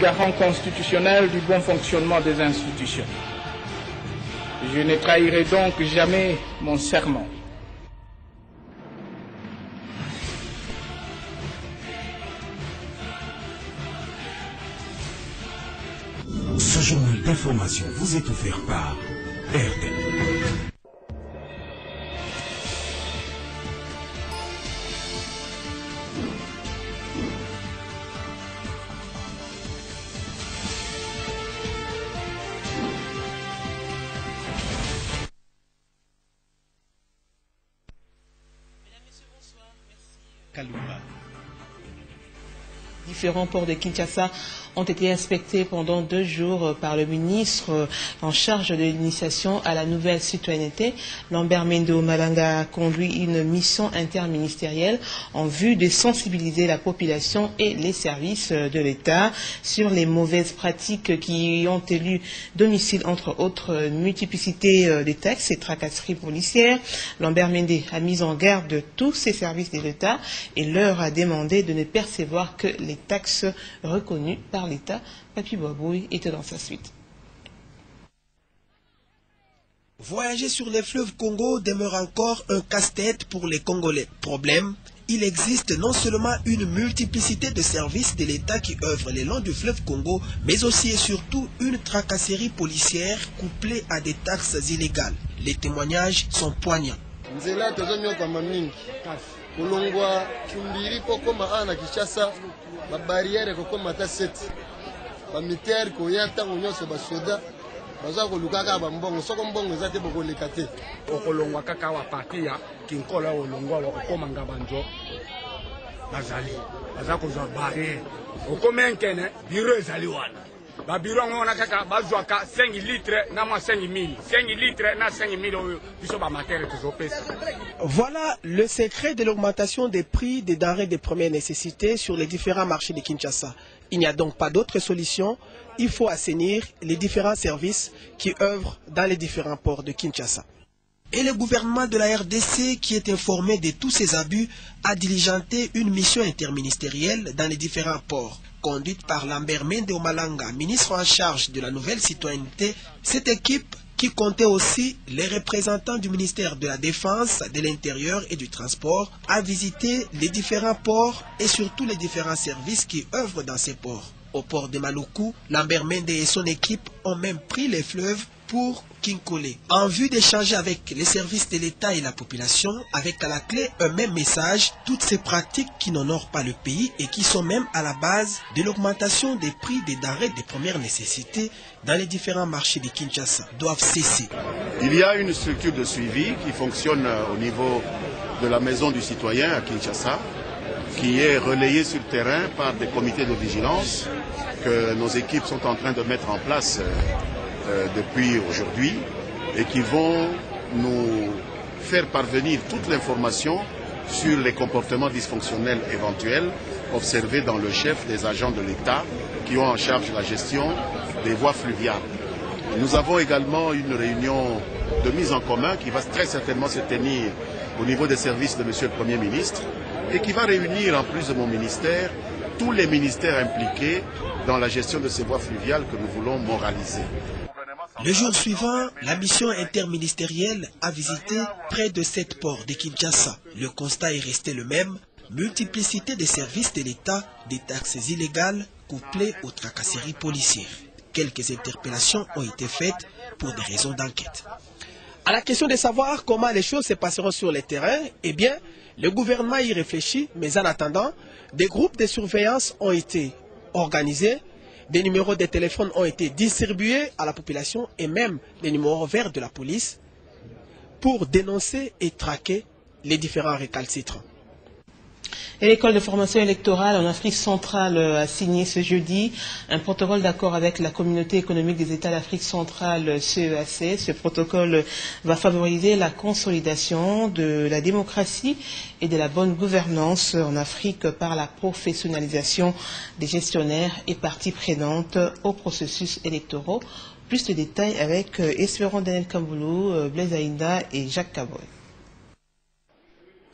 garant constitutionnel du bon fonctionnement des institutions. Je ne trahirai donc jamais mon serment. Ce journal d'information vous est offert par RTL. Différents ports de Kinshasa ont été inspectés pendant 2 jours par le ministre en charge de l'initiation à la nouvelle citoyenneté. Lambert Mende Omalanga a conduit une mission interministérielle en vue de sensibiliser la population et les services de l'État sur les mauvaises pratiques qui ont élu domicile, entre autres multiplicité des taxes et tracasseries policières. Lambert Mende a mis en garde tous ces services de l'État et leur a demandé de ne percevoir que les taxes reconnues par l'État. Papi Boabouy était dans sa suite. Voyager sur les fleuves Congo demeure encore un casse-tête pour les Congolais. Problème, il existe non seulement une multiplicité de services de l'État qui œuvrent le long du fleuve Congo, mais aussi et surtout une tracasserie policière couplée à des taxes illégales. Les témoignages sont poignants. Kulungwa chumbiri poko maana Kinshasa ba barrière ko mata 7 ba militaire ko yata ngonyoso ba soda baza ko lukaka ba mbongo soko mbongo zate boko lekate okolongwa kaka wa patia kinkola olongwa wa kokoma ngabanjo bazali baza ko za barrière okomenkene biro ezali wana ba biro ngona kaka bazwaka 5 litres na ma 5000 litres na 5000 biso ba matière tozopesa. Voilà le secret de l'augmentation des prix des denrées de première nécessité sur les différents marchés de Kinshasa. Il n'y a donc pas d'autre solution. Il faut assainir les différents services qui œuvrent dans les différents ports de Kinshasa. Et le gouvernement de la RDC, qui est informé de tous ces abus, a diligenté une mission interministérielle dans les différents ports. Conduite par Lambert Mende Omalanga, ministre en charge de la nouvelle citoyenneté, cette équipe, qui comptait aussi les représentants du ministère de la Défense, de l'Intérieur et du Transport, a visité les différents ports et surtout les différents services qui œuvrent dans ces ports. Au port de Maluku, Lambert Mende et son équipe ont même pris les fleuves pour Kinkole, en vue d'échanger avec les services de l'État et la population, avec à la clé un même message: toutes ces pratiques qui n'honorent pas le pays et qui sont même à la base de l'augmentation des prix des denrées de première nécessité dans les différents marchés de Kinshasa doivent cesser. Il y a une structure de suivi qui fonctionne au niveau de la maison du citoyen à Kinshasa, qui est relayée sur le terrain par des comités de vigilance que nos équipes sont en train de mettre en place depuis aujourd'hui et qui vont nous faire parvenir toute l'information sur les comportements dysfonctionnels éventuels observés dans le chef des agents de l'État qui ont en charge la gestion des voies fluviales. Nous avons également une réunion de mise en commun qui va très certainement se tenir au niveau des services de M. le Premier ministre et qui va réunir en plus de mon ministère tous les ministères impliqués dans la gestion de ces voies fluviales que nous voulons moraliser. Le jour suivant, la mission interministérielle a visité près de 7 ports de Kinshasa. Le constat est resté le même: multiplicité des services de l'État, des taxes illégales couplées aux tracasseries policières. Quelques interpellations ont été faites pour des raisons d'enquête. À la question de savoir comment les choses se passeront sur le terrain, eh bien, le gouvernement y réfléchit, mais en attendant, des groupes de surveillance ont été organisés. Des numéros de téléphone ont été distribués à la population et même les numéros verts de la police pour dénoncer et traquer les différents récalcitrants. Et l'école de formation électorale en Afrique centrale a signé ce jeudi un protocole d'accord avec la communauté économique des États d'Afrique centrale, CEAC. Ce protocole va favoriser la consolidation de la démocratie et de la bonne gouvernance en Afrique par la professionnalisation des gestionnaires et parties prenantes au processus électoraux. Plus de détails avec Espérant Daniel Kamboulou, Blaise Aïda et Jacques Caboy.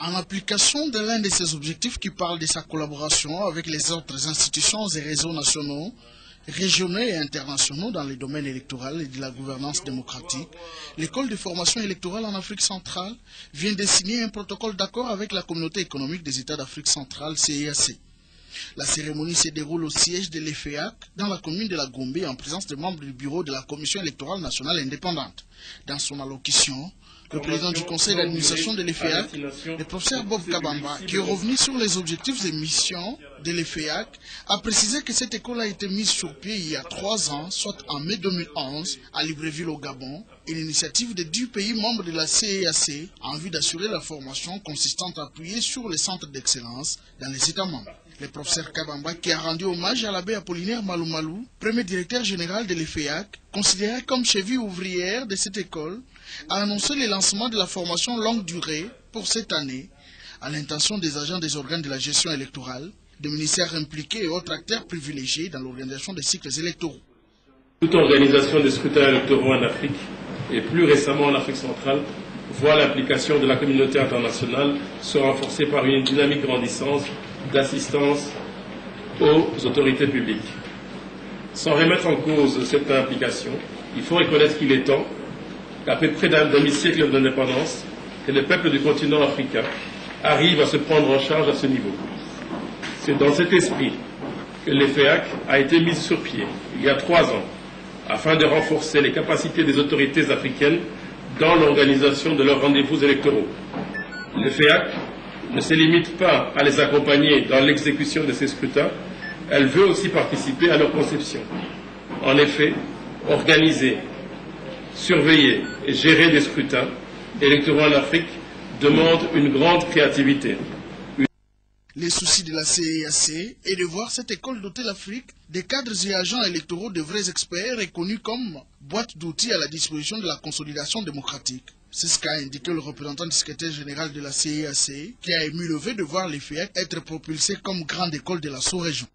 En application de l'un de ses objectifs qui parle de sa collaboration avec les autres institutions et réseaux nationaux, régionaux et internationaux dans les domaines électoraux et de la gouvernance démocratique, l'école de formation électorale en Afrique centrale vient de signer un protocole d'accord avec la communauté économique des États d'Afrique centrale, CEEAC. La cérémonie se déroule au siège de l'EFEAC dans la commune de la Gombe en présence des membres du bureau de la Commission électorale nationale indépendante. Dans son allocution, le président du conseil d'administration de l'EFEAC, le professeur Bob Kabamba, qui est revenu sur les objectifs et missions de l'EFEAC, a précisé que cette école a été mise sur pied il y a 3 ans, soit en mai 2011, à Libreville au Gabon, et l'initiative de 10 pays membres de la CEEAC en vue d'assurer la formation consistante appuyée sur les centres d'excellence dans les États membres. Le professeur Kabamba, qui a rendu hommage à l'abbé Apollinaire Malou, premier directeur général de l'EFEAC, considéré comme cheville ouvrière de cette école, a annoncé le lancement de la formation longue durée pour cette année, à l'intention des agents des organes de la gestion électorale, des ministères impliqués et autres acteurs privilégiés dans l'organisation des cycles électoraux. Toute organisation des scrutins électoraux en Afrique, et plus récemment en Afrique centrale, voit l'implication de la communauté internationale se renforcer par une dynamique grandissante d'assistance aux autorités publiques. Sans remettre en cause cette implication, il faut reconnaître qu'il est temps qu'après près d'un demi-siècle d'indépendance, que les peuples du continent africain arrivent à se prendre en charge à ce niveau. C'est dans cet esprit que l'EFEAC a été mise sur pied il y a 3 ans, afin de renforcer les capacités des autorités africaines dans l'organisation de leurs rendez-vous électoraux. L'EFEAC ne se limite pas à les accompagner dans l'exécution de ces scrutins, elle veut aussi participer à leur conception. En effet, organiser, surveiller et gérer des scrutins électoraux en Afrique demande une grande créativité. Les soucis de la CEEAC est de voir cette école doter l'Afrique des cadres et agents électoraux de vrais experts reconnus comme boîte d'outils à la disposition de la consolidation démocratique. C'est ce qu'a indiqué le représentant du secrétaire général de la CEEAC, qui a ému le vœu de voir l'EFEAC être propulsé comme grande école de la sous-région.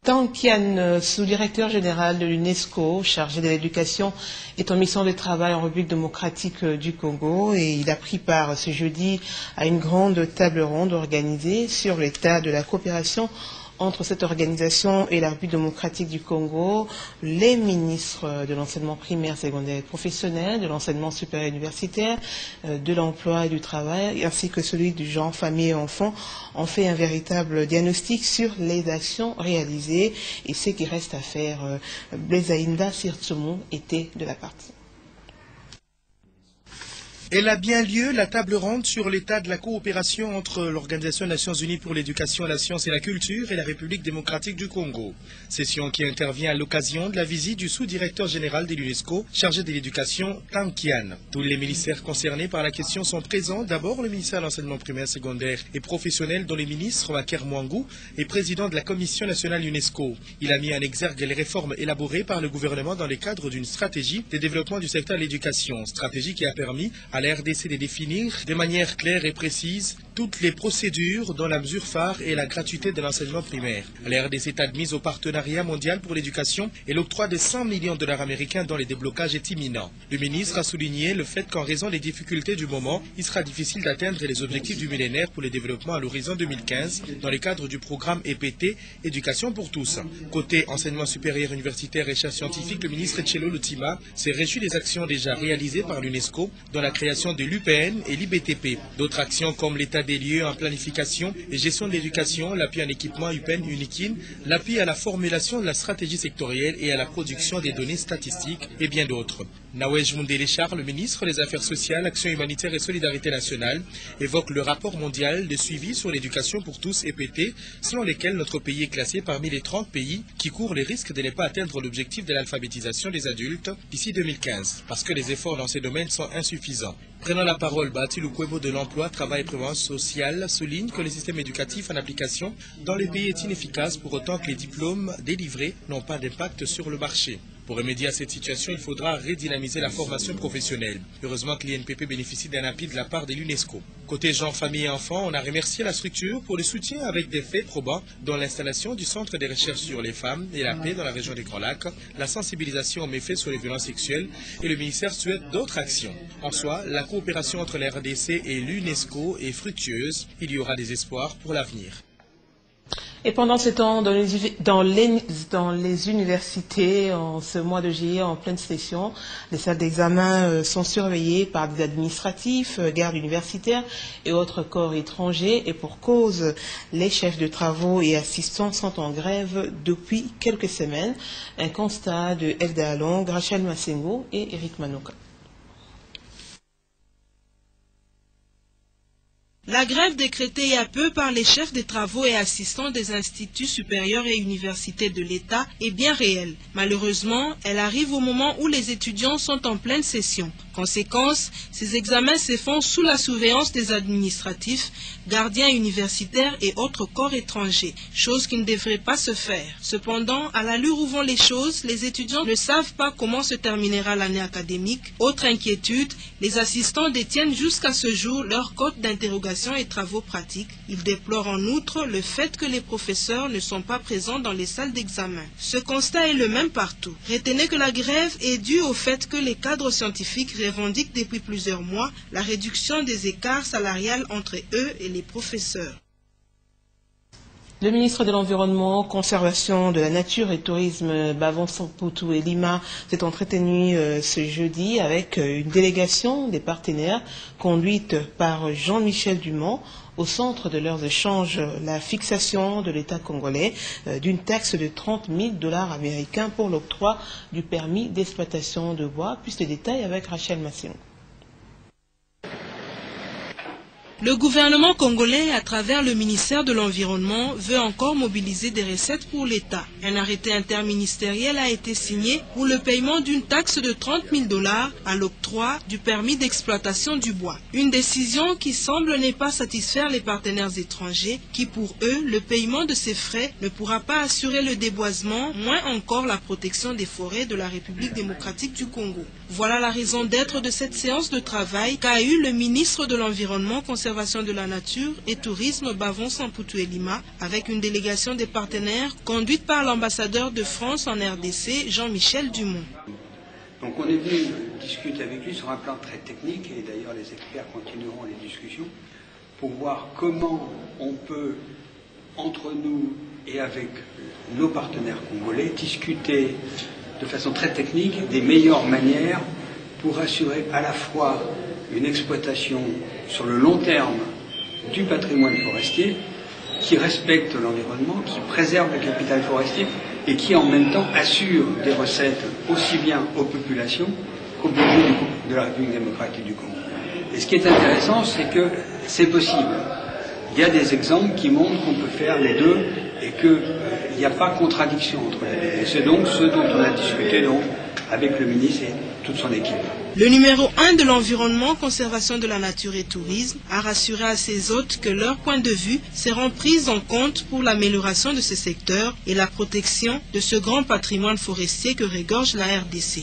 Tang Kian, sous-directeur général de l'UNESCO, chargé de l'éducation, est en mission de travail en République démocratique du Congo et il a pris part ce jeudi à une grande table ronde organisée sur l'état de la coopération entre cette organisation et la République démocratique du Congo. Les ministres de l'enseignement primaire, secondaire et professionnel, de l'enseignement supérieur universitaire, de l'emploi et du travail, ainsi que celui du genre, famille et enfants, ont fait un véritable diagnostic sur les actions réalisées et ce qui reste à faire. Blezaïnda Sirtsumou était de la partie. Elle a bien lieu, la table ronde sur l'état de la coopération entre l'Organisation des Nations Unies pour l'éducation, la science et la culture et la République démocratique du Congo. Session qui intervient à l'occasion de la visite du sous-directeur général de l'UNESCO, chargé de l'éducation, Tang Kian. Tous les ministères concernés par la question sont présents. D'abord, le ministère de l'enseignement primaire, secondaire et professionnel, dont le ministre Waker Mwangou est président de la Commission nationale UNESCO. Il a mis en exergue les réformes élaborées par le gouvernement dans le cadre d'une stratégie de développement du secteur de l'éducation. Stratégie qui a permis à la RDC de définir de manière claire et précise toutes les procédures dont la mesure phare est la gratuité de l'enseignement primaire. La RDC est admise au partenariat mondial pour l'éducation et l'octroi de 100 millions de dollars américains dont le déblocage est imminent. Le ministre a souligné le fait qu'en raison des difficultés du moment, il sera difficile d'atteindre les objectifs du millénaire pour le développement à l'horizon 2015 dans le cadre du programme EPT, Éducation pour tous. Côté enseignement supérieur universitaire et recherche scientifique, le ministre Tchelo Lutima s'est réjoui des actions déjà réalisées par l'UNESCO dans la création de l'UPN et l'IBTP. D'autres actions comme l'état des lieux en planification et gestion de l'éducation, l'appui en équipement UPN Unikin, l'appui à la formulation de la stratégie sectorielle et à la production des données statistiques et bien d'autres. Nawej Mundele-Charles, le ministre des Affaires sociales, Action humanitaire et solidarité nationale, évoque le rapport mondial de suivi sur l'éducation pour tous EPT, selon lequel notre pays est classé parmi les 30 pays qui courent les risques de ne pas atteindre l'objectif de l'alphabétisation des adultes d'ici 2015, parce que les efforts dans ces domaines sont insuffisants. Prenant la parole, Bati Lukwebo de l'emploi, travail et prévoyance sociale souligne que le système éducatif en application dans les pays est inefficace pour autant que les diplômes délivrés n'ont pas d'impact sur le marché. Pour remédier à cette situation, il faudra redynamiser la formation professionnelle. Heureusement que l'INPP bénéficie d'un appui de la part de l'UNESCO. Côté genre, famille et enfants, on a remercié la structure pour le soutien avec des faits probants, dont l'installation du centre de recherche sur les femmes et la paix dans la région des Grands Lacs, la sensibilisation aux méfaits sur les violences sexuelles et le ministère souhaite d'autres actions. En soi, la coopération entre la RDC et l'UNESCO est fructueuse. Il y aura des espoirs pour l'avenir. Et pendant ce temps, dans les universités, en ce mois de juillet, en pleine session, les salles d'examen sont surveillées par des administratifs, gardes universitaires et autres corps étrangers. Et pour cause, les chefs de travaux et assistants sont en grève depuis quelques semaines. Un constat de Elda Along, Rachel Massengo et Eric Manoka. La grève décrétée il y a peu par les chefs des travaux et assistants des instituts supérieurs et universités de l'État est bien réelle. Malheureusement, elle arrive au moment où les étudiants sont en pleine session. Conséquence, ces examens se font sous la surveillance des administratifs, gardiens universitaires et autres corps étrangers, chose qui ne devrait pas se faire. Cependant, à l'allure où vont les choses, les étudiants ne savent pas comment se terminera l'année académique. Autre inquiétude, les assistants détiennent jusqu'à ce jour leur code d'interrogation et travaux pratiques. Ils déplorent en outre le fait que les professeurs ne sont pas présents dans les salles d'examen. Ce constat est le même partout. Retenez que la grève est due au fait que les cadres scientifiques revendiquent depuis plusieurs mois la réduction des écarts salariales entre eux et les professeurs. Le ministre de l'Environnement, Conservation de la Nature et Tourisme, Bavon Samputu et Lima, s'est entretenu ce jeudi avec une délégation des partenaires conduite par Jean-Michel Dumont. Au centre de leurs échanges, la fixation de l'État congolais d'une taxe de 30 000 $ américains pour l'octroi du permis d'exploitation de bois. Plus de détails avec Rachel Massion. Le gouvernement congolais, à travers le ministère de l'Environnement, veut encore mobiliser des recettes pour l'État. Un arrêté interministériel a été signé pour le paiement d'une taxe de 30 000 $ à l'octroi du permis d'exploitation du bois. Une décision qui semble ne pas satisfaire les partenaires étrangers qui, pour eux, le paiement de ces frais ne pourra pas assurer le déboisement, moins encore la protection des forêts de la République démocratique du Congo. Voilà la raison d'être de cette séance de travail qu'a eu le ministre de l'Environnement, Conservation de la Nature et Tourisme, Bavon Samputu et Lima, avec une délégation des partenaires conduite par l'ambassadeur de France en RDC, Jean-Michel Dumont. Donc on est venu discuter avec lui sur un plan très technique, et d'ailleurs les experts continueront les discussions, pour voir comment on peut, entre nous et avec nos partenaires congolais, discuter de façon très technique des meilleures manières pour assurer à la fois une exploitation sur le long terme du patrimoine forestier qui respecte l'environnement, qui préserve le capital forestier et qui en même temps assure des recettes aussi bien aux populations qu'au budget de la République démocratique du Congo. Et ce qui est intéressant, c'est que c'est possible. Il y a des exemples qui montrent qu'on peut faire les deux et qu'il n'y a pas contradiction entre les deux. Et c'est donc ce dont on a discuté donc, avec le ministre et toute son équipe. Le numéro 1 de l'Environnement, Conservation de la Nature et Tourisme a rassuré à ses hôtes que leurs points de vue seront pris en compte pour l'amélioration de ce secteur et la protection de ce grand patrimoine forestier que regorge la RDC.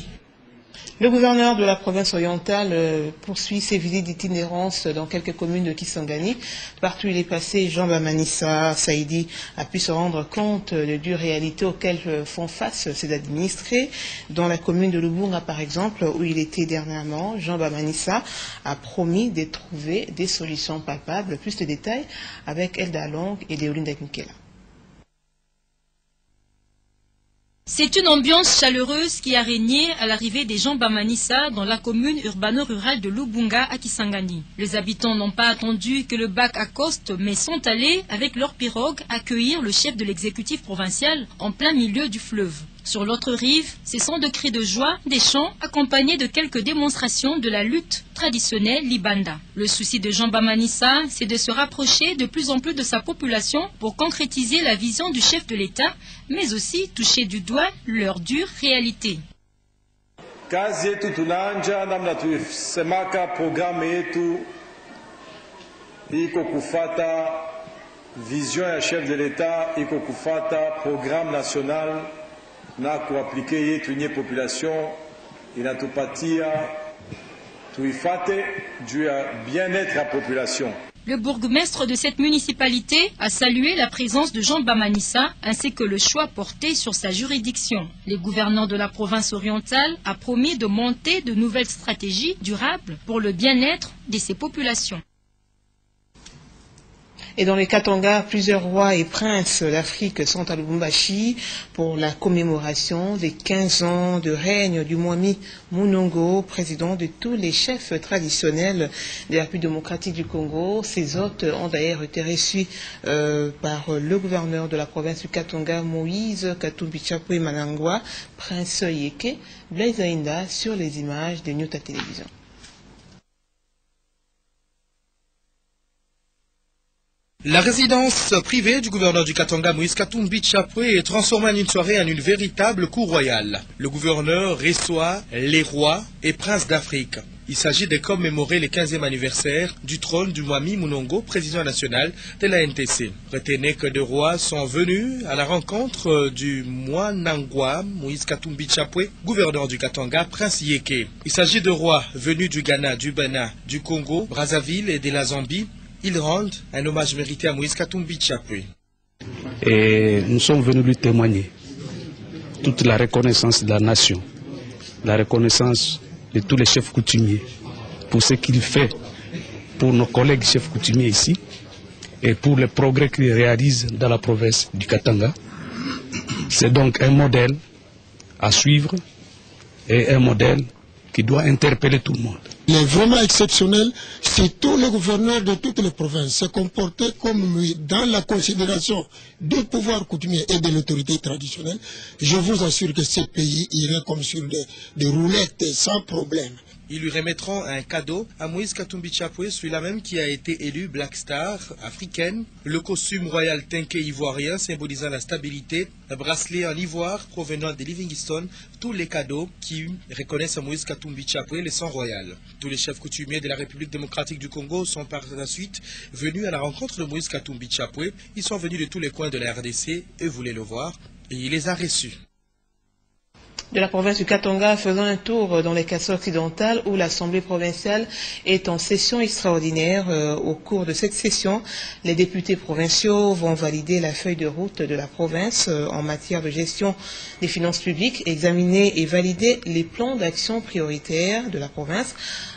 Le gouverneur de la province orientale poursuit ses visites d'itinérance dans quelques communes de Kisangani. Partout où il est passé, Jean Bamanissa Saïdi a pu se rendre compte de dures réalités auxquelles font face ses administrés. Dans la commune de Lubunga, par exemple, où il était dernièrement, Jean Bamanissa a promis de trouver des solutions palpables. Plus de détails avec Elda Long et Léoline Daknikela. C'est une ambiance chaleureuse qui a régné à l'arrivée des gens Bamanissa dans la commune urbano-rurale de Lubunga à Kisangani. Les habitants n'ont pas attendu que le bac accoste, mais sont allés avec leur pirogue accueillir le chef de l'exécutif provincial en plein milieu du fleuve. Sur l'autre rive, ce sont de cris de joie, des chants accompagnés de quelques démonstrations de la lutte traditionnelle Libanda. Le souci de Jean Bamanissa, c'est de se rapprocher de plus en plus de sa population pour concrétiser la vision du chef de l'État, mais aussi toucher du doigt leur dure réalité. Kazi yetu tunaanja namna tusemaka programu yetu iko kufata vision ya chef de l'État, iko kufata programme national na kuaplike yetu nye population inatupatia tuifate juu ya bien-être ya population. Le bourgmestre de cette municipalité a salué la présence de Jean Bamanissa ainsi que le choix porté sur sa juridiction. Les gouvernants de la province orientale a promis de monter de nouvelles stratégies durables pour le bien-être de ces populations. Et dans les Katanga, plusieurs rois et princes d'Afrique sont à Lubumbashi pour la commémoration des 15 ans de règne du Mwami Munongo, président de tous les chefs traditionnels de la République démocratique du Congo. Ces hôtes ont d'ailleurs été reçus par le gouverneur de la province du Katanga, Moïse Katumbi Chapwe Manangwa, prince Yeke, Blaise Ainda, sur les images de Nyota Télévision. La résidence privée du gouverneur du Katanga, Moïse Katumbi Chapwe, est transformée en une soirée en une véritable cour royale. Le gouverneur reçoit les rois et princes d'Afrique. Il s'agit de commémorer le 15e anniversaire du trône du Mwami Munongo, président national de la NTC. Retenez que deux rois sont venus à la rencontre du Mwanangwa, Moïse Katumbi Chapwe, gouverneur du Katanga, prince Yeke. Il s'agit de rois venus du Ghana, du Bénin, du Congo, Brazzaville et de la Zambie. Ils rendent un hommage mérité à Moïse Katumbi Chapwe. Et nous sommes venus lui témoigner toute la reconnaissance de la nation, la reconnaissance de tous les chefs coutumiers pour ce qu'il fait pour nos collègues chefs coutumiers ici et pour les progrès qu'il réalise dans la province du Katanga. C'est donc un modèle à suivre et un modèle qui doit interpeller tout le monde. Il est vraiment exceptionnel. C'est tout le gouverneur de toutes les provinces se comportait comme lui dans la considération du pouvoir coutumier et de l'autorité traditionnelle. Je vous assure que ce pays irait comme sur des roulettes sans problème. Ils lui remettront un cadeau à Moïse Katumbi Chapwe, celui-là même qui a été élu Black Star africaine, le costume royal tinké ivoirien symbolisant la stabilité, un bracelet en ivoire provenant de Livingstone, tous les cadeaux qui reconnaissent à Moïse Katumbi Chapwe le sang royal. Tous les chefs coutumiers de la République démocratique du Congo sont par la suite venus à la rencontre de Moïse Katumbi Chapwe. Ils sont venus de tous les coins de la RDC et voulaient le voir et il les a reçus. De la province du Katanga, faisant un tour dans les Kassai occidentales où l'Assemblée provinciale est en session extraordinaire. Au cours de cette session, les députés provinciaux vont valider la feuille de route de la province en matière de gestion des finances publiques, examiner et valider les plans d'action prioritaires de la province,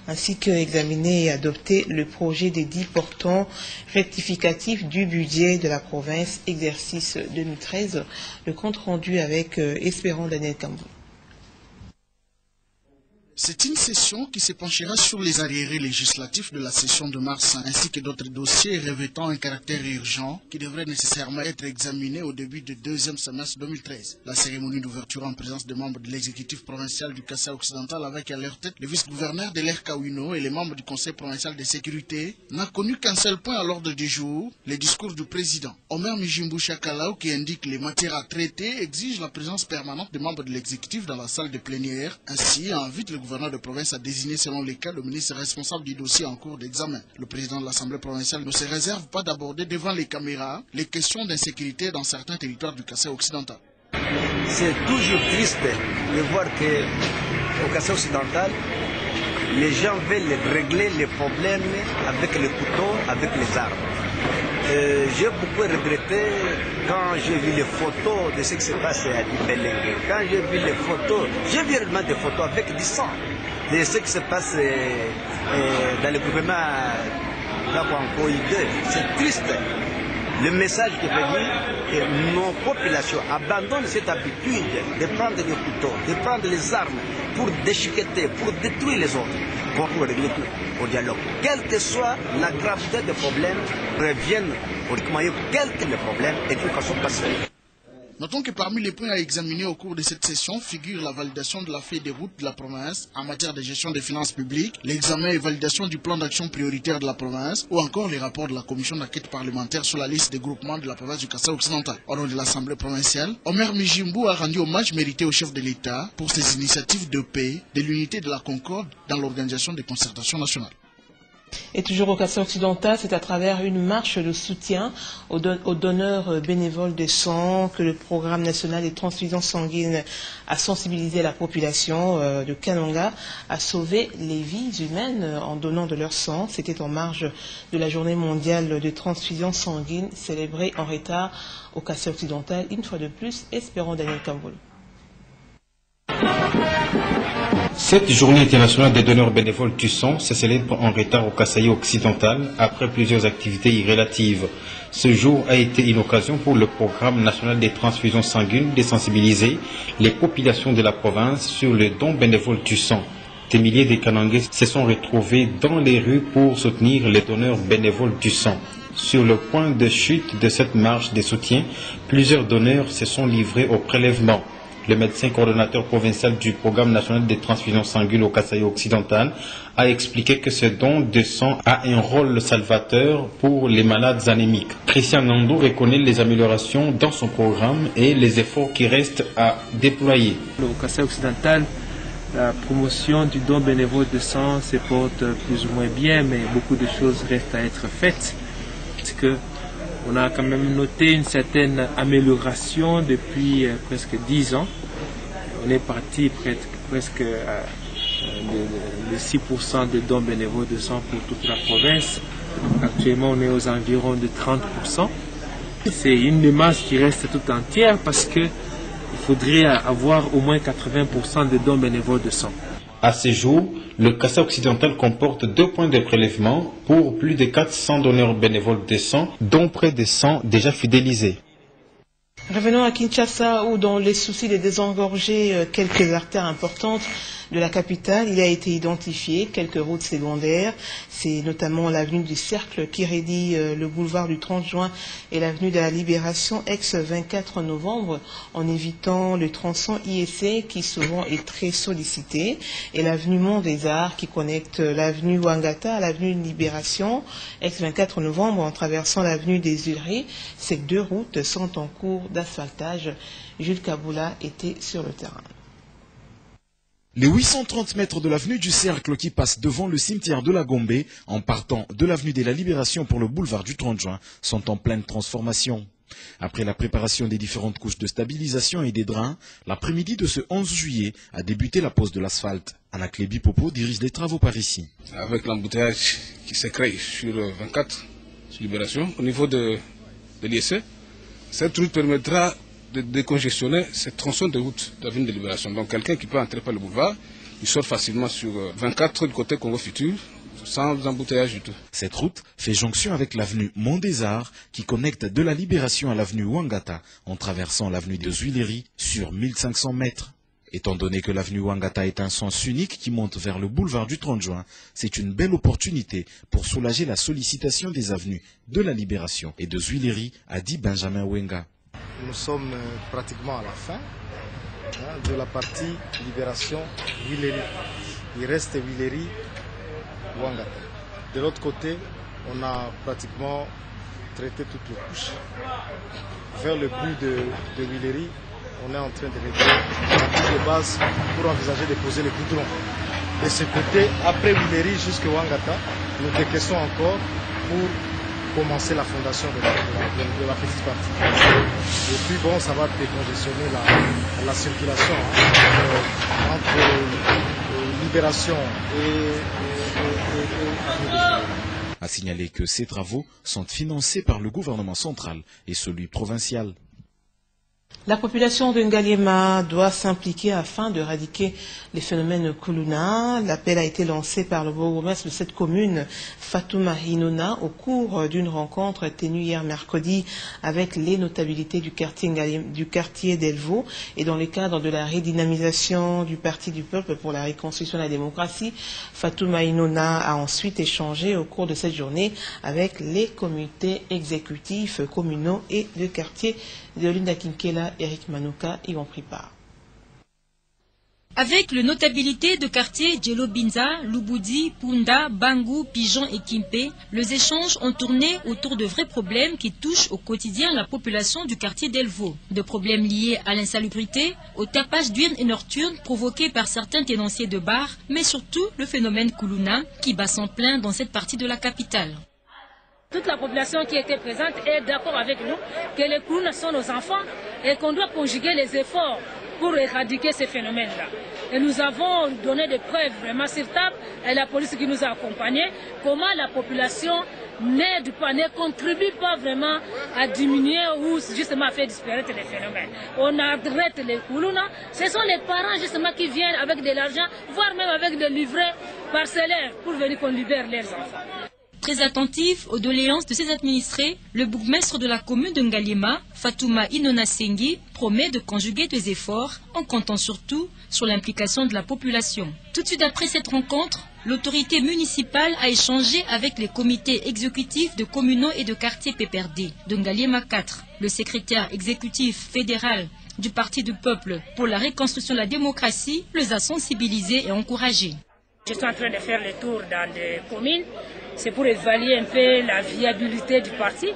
ainsi que examiner et adopter le projet des 10 portants rectificatifs du budget de la province, exercice 2013. Le compte rendu avec Espérant Daniel Cambou. C'est une session qui se penchera sur les arriérés législatifs de la session de mars ainsi que d'autres dossiers revêtant un caractère urgent qui devraient nécessairement être examinés au début du deuxième semestre 2013. La cérémonie d'ouverture en présence des membres de l'exécutif provincial du Kassai occidental avec à leur tête le vice-gouverneur de l'Air Kawino et les membres du conseil provincial de sécurité n'a connu qu'un seul point à l'ordre du jour, le discours du président. Omer Mijimbu Chakalao, qui indique les matières à traiter, exige la présence permanente des membres de l'exécutif dans la salle de plénière. Ainsi, invite le gouverneur de province a désigné selon les cas le ministre responsable du dossier en cours d'examen. Le président de l'Assemblée provinciale ne se réserve pas d'aborder devant les caméras les questions d'insécurité dans certains territoires du Kassai occidental. C'est toujours triste de voir qu'au Kassai occidental, les gens veulent régler les problèmes avec les couteaux, avec les armes. J'ai beaucoup regretté quand j'ai vu les photos de ce qui se passe à Belenge. Quand j'ai vu les photos, j'ai vu réellement des photos avec du sang de ce qui se passe dans le gouvernement d'Aquancoïde. C'est triste. Le message qui veut dire que nos populations abandonnent cette habitude de prendre des couteaux, de prendre les armes pour déchiqueter, pour détruire les autres, pour régler tout au dialogue. Quelle que soit la gravité des problèmes, reviennent au Rikmaïo, quel que le problème, et tout façon passer. Notons que parmi les points à examiner au cours de cette session figure la validation de la feuille de route de la province en matière de gestion des finances publiques, l'examen et validation du plan d'action prioritaire de la province ou encore les rapports de la commission d'enquête parlementaire sur la liste des groupements de la province du Kassai occidental. Au nom de l'Assemblée provinciale, Omer Mijimbu a rendu hommage mérité au chef de l'État pour ses initiatives de paix, de l'unité et de la concorde dans l'organisation des concertations nationales. Et toujours au Kassai occidental, c'est à travers une marche de soutien aux donneurs bénévoles de sang que le programme national des transfusions sanguines a sensibilisé la population de Kananga à sauver les vies humaines en donnant de leur sang. C'était en marge de la journée mondiale de transfusion sanguine célébrée en retard au Kassai occidental. Une fois de plus, espérons Daniel Cambolo. Cette journée internationale des donneurs bénévoles du sang se célèbre en retard au Kasaï occidental après plusieurs activités irrélatives. Ce jour a été une occasion pour le programme national des transfusions sanguines de sensibiliser les populations de la province sur le don bénévole du sang. Des milliers de Kanangais se sont retrouvés dans les rues pour soutenir les donneurs bénévoles du sang. Sur le point de chute de cette marche de soutien, plusieurs donneurs se sont livrés au prélèvement. Le médecin coordonnateur provincial du programme national des transfusions sanguines au Kasaï occidental a expliqué que ce don de sang a un rôle salvateur pour les malades anémiques. Christian Nandou reconnaît les améliorations dans son programme et les efforts qui restent à déployer. Au Kasaï occidental, la promotion du don bénévole de sang se porte plus ou moins bien, mais beaucoup de choses restent à être faites. Parce que on a quand même noté une certaine amélioration depuis presque 10 ans. On est parti presque de 6% de dons bénévoles de sang pour toute la province. Actuellement, on est aux environs de 30%. C'est une démarche qui reste tout entière parce qu'il faudrait avoir au moins 80% de dons bénévoles de sang. À ce jour, le Kasaï occidental comporte 2 points de prélèvement pour plus de 400 donneurs bénévoles de sang, dont près de 100 déjà fidélisés. Revenons à Kinshasa où, dans les soucis de désengorger quelques artères importantes de la capitale, il a été identifié quelques routes secondaires. C'est notamment l'avenue du Cercle qui relie le boulevard du 30 juin et l'avenue de la Libération ex-24 novembre en évitant le tronçon IEC qui souvent est très sollicité et l'avenue Mont des Arts qui connecte l'avenue Wangata à l'avenue Libération ex-24 novembre en traversant l'avenue des Huilleries. Ces 2 routes sont en cours d'asphaltage. Jules Kaboula était sur le terrain. Les 830 mètres de l'avenue du Cercle qui passent devant le cimetière de la Gombe, en partant de l'avenue de la Libération pour le boulevard du 30 juin, sont en pleine transformation. Après la préparation des différentes couches de stabilisation et des drains, l'après-midi de ce 11 juillet a débuté la pose de l'asphalte. Anaklebi Popo dirige les travaux par ici. Avec l'embouteillage qui se crée sur 24, sur Libération, au niveau de l'IEC, cette route permettra de décongestionner cette tronçon de route de l'avenue de Libération. Donc quelqu'un qui peut entrer par le boulevard, il sort facilement sur 24 du côté Congo Futur, sans embouteillage du tout. Cette route fait jonction avec l'avenue Mont des Arts qui connecte de la Libération à l'avenue Wangata en traversant l'avenue des Huilleries sur 1500 mètres. Étant donné que l'avenue Wangata est un sens unique qui monte vers le boulevard du 30 juin, c'est une belle opportunité pour soulager la sollicitation des avenues de la Libération et de Huilleries, a dit Benjamin Wenga. Nous sommes pratiquement à la fin de la partie Libération Huilleries. Il reste Huilleries Wangata. De l'autre côté, on a pratiquement traité toutes les couches. Vers le bout de Huilleries, on est en train de régler la couche de base pour envisager de poser les goudrons. De ce côté, après Huilleries jusqu'à Wangata, nous décaissons encore pour commencer la fondation de la petite partie. Et puis bon, ça va décongestionner la circulation entre Libération et a signalé que ces travaux sont financés par le gouvernement central et celui provincial. La population de Ngaliema doit s'impliquer afin d'éradiquer les phénomènes Kuluna. L'appel a été lancé par le bourgmestre de cette commune, Fatouma Hinona, au cours d'une rencontre tenue hier mercredi avec les notabilités du quartier d'Elvo. Et dans le cadre de la redynamisation du Parti du Peuple pour la Reconstruction de la démocratie, Fatouma Hinona a ensuite échangé au cours de cette journée avec les comités exécutifs communaux et de quartier de Linda Kinkela. Eric Manouka y ont pris part. Avec les notabilités de quartier Djelobinza, Lubudi, Punda, Bangou, Pigeon et Kimpe, les échanges ont tourné autour de vrais problèmes qui touchent au quotidien la population du quartier d'Elvo. De problèmes liés à l'insalubrité, au tapage d'urnes et nocturnes provoqués par certains tenanciers de bars, mais surtout le phénomène Kuluna qui bat son plein dans cette partie de la capitale. Toute la population qui était présente est d'accord avec nous que les Kuluna sont nos enfants et qu'on doit conjuguer les efforts pour éradiquer ces phénomènes-là. Et nous avons donné des preuves vraiment sur table, et la police qui nous a accompagnés, comment la population n'aide pas, ne contribue pas vraiment à diminuer ou justement à faire disparaître les phénomènes. On arrête les koulouna, ce sont les parents justement qui viennent avec de l'argent, voire même avec des livrets parcellaires pour venir qu'on libère leurs enfants. Très attentif aux doléances de ses administrés, le bourgmestre de la commune de Ngaliema, Fatouma Inona Sengi, promet de conjuguer des efforts en comptant surtout sur l'implication de la population. Tout de suite après cette rencontre, l'autorité municipale a échangé avec les comités exécutifs de communaux et de quartiers PPRD de Ngaliema 4. Le secrétaire exécutif fédéral du Parti du Peuple pour la reconstruction de la démocratie les a sensibilisés et encouragés. Je suis en train de faire le tour dans les communes. C'est pour évaluer un peu la viabilité du parti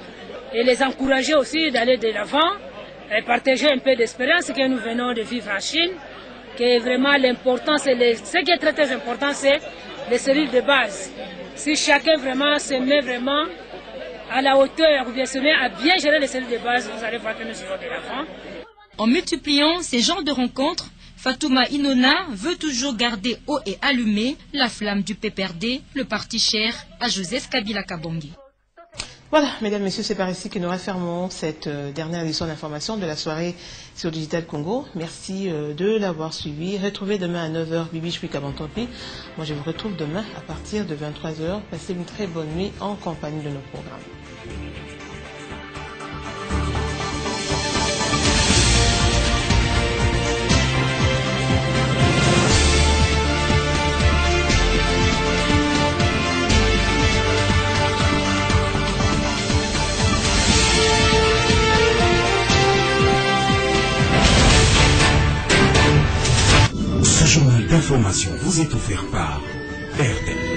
et les encourager aussi d'aller de l'avant et partager un peu d'expérience que nous venons de vivre en Chine. Que vraiment l'important, ce qui est très très important, c'est les cellules de base. Si chacun vraiment se met vraiment à la hauteur ou bien se met à bien gérer les cellules de base, vous allez voir que nous irons de l'avant. En multipliant ces genres de rencontres, Fatouma Inona veut toujours garder haut et allumé la flamme du PPRD, le parti cher à Joseph Kabila Kabongi. Voilà, mesdames, messieurs, c'est par ici que nous refermons cette dernière édition d'information de la soirée sur Digital Congo. Merci de l'avoir suivi. Retrouvez demain à 9h Bibi Chouika-Bantompi. Moi, je vous retrouve demain à partir de 23h. Passez une très bonne nuit en compagnie de nos programmes. Ce journal d'information vous est offert par RTL.